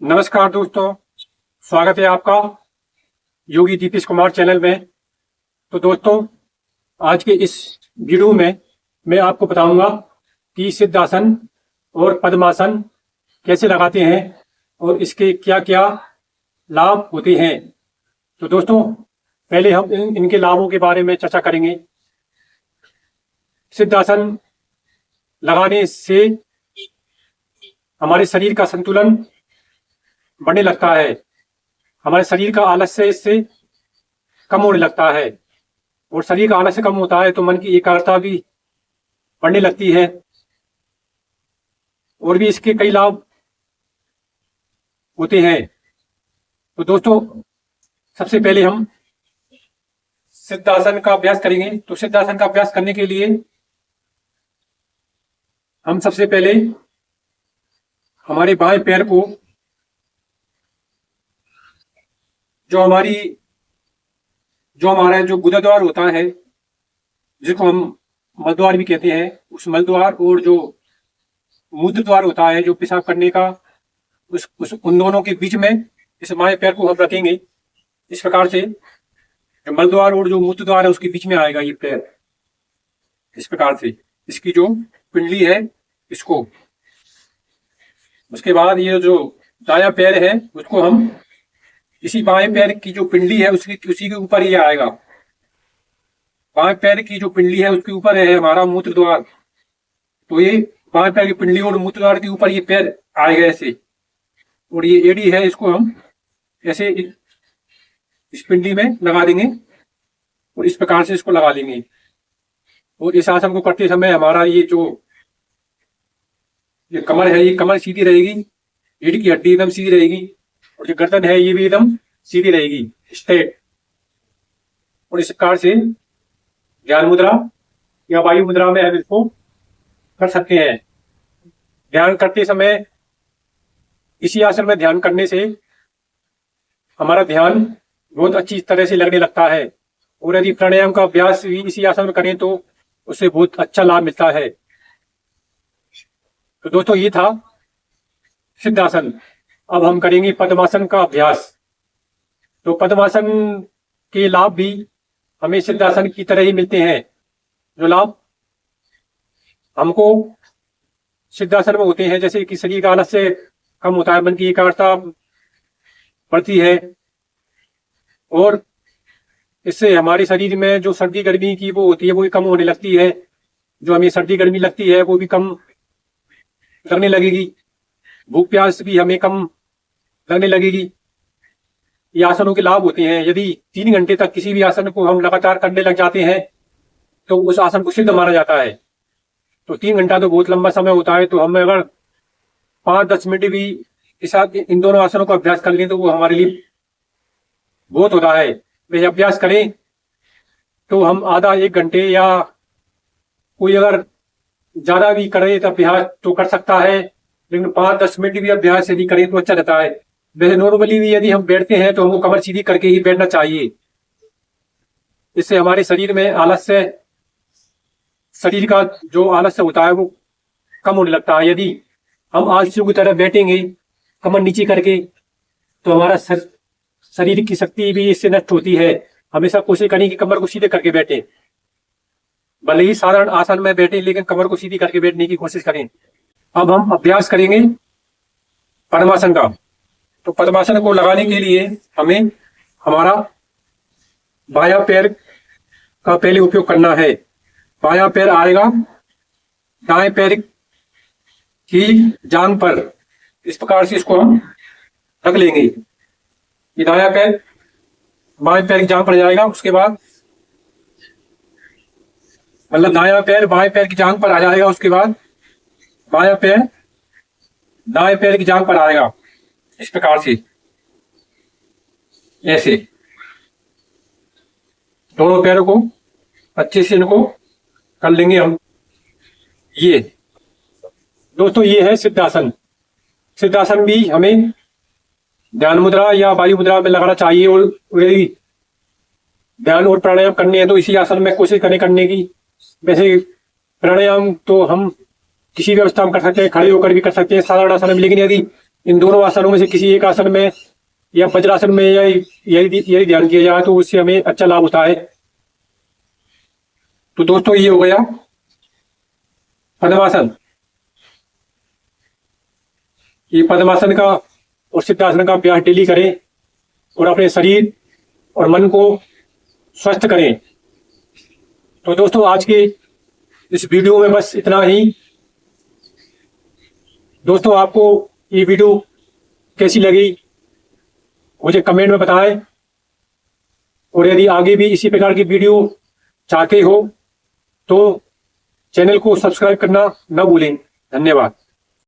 नमस्कार दोस्तों, स्वागत है आपका योगी दीपेश कुमार चैनल में। तो दोस्तों, आज के इस वीडियो में मैं आपको बताऊंगा कि सिद्धासन और पद्मासन कैसे लगाते हैं और इसके क्या क्या लाभ होते हैं। तो दोस्तों, पहले हम इनके लाभों के बारे में चर्चा करेंगे। सिद्धासन लगाने से हमारे शरीर का संतुलन बढ़ने लगता है, हमारे शरीर का आलस्य इससे कम होने लगता है और शरीर का आलस्य कम होता है तो मन की एकाग्रता भी बढ़ने लगती है और भी इसके कई लाभ होते हैं। तो दोस्तों, सबसे पहले हम सिद्धासन का अभ्यास करेंगे। तो सिद्धासन का अभ्यास करने के लिए हम सबसे पहले हमारे बाएं पैर को, जो हमारा जो गुदाद्वार होता है, जिसको हम मलद्वार भी कहते हैं, उस मलद्वार और जो मूत्र द्वार होता है जो पेशाब करने का, उन दोनों के बीच में इस बाएं पैर को हम रखेंगे। इस प्रकार से जो मलद्वार और जो मूत्र द्वार है उसके बीच में आएगा ये पैर। इस प्रकार से इसकी जो पिंडली है इसको, उसके बाद ये जो दायां पैर है उसको हम इसी बाएं पैर की जो पिंडली है उसी के ऊपर ये आएगा। बाएं पैर की जो पिंडली है उसके ऊपर है हमारा मूत्र द्वार, तो ये बाएं पैर की पिंडली और मूत्र द्वार के ऊपर ये पैर आएगा ऐसे। और ये एड़ी है, इसको हम ऐसे इस पिंडली में लगा देंगे और इस प्रकार से इसको लगा लेंगे। और इस आसन को करते समय हमारा ये कमर है, ये कमर सीधी रहेगी, रीढ़ की हड्डी एकदम सीधी रहेगी और जो गर्दन है ये भी एकदम सीधी रहेगी, स्ट्रेट। और इस प्रकार से ध्यान मुद्रा या वायु मुद्रा में हम इसको कर सकते हैं। ध्यान करते समय इसी आसन में ध्यान करने से हमारा ध्यान बहुत अच्छी तरह से लगने लगता है और यदि प्राणायाम का अभ्यास भी इसी आसन में करें तो उससे बहुत अच्छा लाभ मिलता है। तो दोस्तों, ये था सिद्धासन। अब हम करेंगे पद्मासन का अभ्यास। तो पद्मासन के लाभ भी हमें सिद्धासन की तरह ही मिलते हैं। जो लाभ हमको सिद्धासन में होते हैं, जैसे कि शरीर का आलस्य कम होता है, मन की एकाग्रता बढ़ती है और इससे हमारे शरीर में जो सर्दी गर्मी की वो होती है वो भी कम होने लगती है। जो हमें सर्दी गर्मी लगती है वो भी कम लगने लगेगी, भूख प्यास भी हमें कम लगने लगेगी। ये आसनों के लाभ होते हैं। यदि 3 घंटे तक किसी भी आसन को हम लगातार करने लग जाते हैं तो उस आसन को सिद्ध माना जाता है। तो 3 घंटा तो बहुत लंबा समय होता है, तो हम अगर 5-10 मिनट भी इन दोनों आसनों का अभ्यास कर लें तो वो हमारे लिए बहुत होता है। वैसे अभ्यास करें तो हम आधा 1 घंटे या कोई अगर ज्यादा भी करे तो अभ्यास तो कर सकता है, लेकिन 5-10 मिनट भी अभ्यास यदि करें तो अच्छा रहता है। वैसे नॉर्मली भी यदि हम बैठते हैं तो हमको कमर सीधी करके ही बैठना चाहिए। इससे हमारे शरीर में आलस्य, शरीर का जो आलस्य होता है वो कम होने लगता है। यदि हम आलसियों की तरह बैठेंगे कमर नीचे करके तो हमारा शरीर की शक्ति भी इससे नष्ट होती है। हमेशा कोशिश करें कि कमर को सीधे करके बैठे, भले ही साधारण आसन में बैठे लेकिन कमर को सीधी करके बैठने की कोशिश करें। अब हम अभ्यास करेंगे पद्मासन का। तो पद्मासन को लगाने के लिए हमें हमारा बायां पैर का पहले उपयोग करना है। बायां पैर आएगा दाएं पैर की जांघ पर, इस प्रकार से इसको हम रख लेंगे। ये दायां पैर बाएं पैर की जांघ पर जाएगा, उसके बाद मतलब दायां पैर बाएं पैर की जांघ पर आ जाएगा, उसके बाद बायां पैर दाएं पैर की जांघ पर आएगा। इस प्रकार से ऐसे दोनों पैरों को अच्छे से इनको कर लेंगे हम। ये दोस्तों, ये है सिद्धासन। सिद्धासन भी हमें ध्यान मुद्रा या वायु मुद्रा में लगाना चाहिए और यदि ध्यान और प्राणायाम करने हैं तो इसी आसन में कोशिश करें करने की। वैसे प्राणायाम तो हम किसी भी अवस्था में कर सकते हैं, खड़े होकर भी कर सकते हैं साधारण आसन में, लेकिन यदि इन दोनों आसनों में से किसी एक आसन में या वज्रासन में या यदि ध्यान किया जाए तो उससे हमें अच्छा लाभ होता है। तो दोस्तों ये हो गया पद्मासन। ये पद्मासन का और सिद्धासन का अभ्यास डेली करें और अपने शरीर और मन को स्वस्थ करें। तो दोस्तों आज के इस वीडियो में बस इतना ही। दोस्तों आपको ये वीडियो कैसी लगी मुझे कमेंट में बताएं, और यदि आगे भी इसी प्रकार की वीडियो चाहते हो तो चैनल को सब्सक्राइब करना न भूलें। धन्यवाद।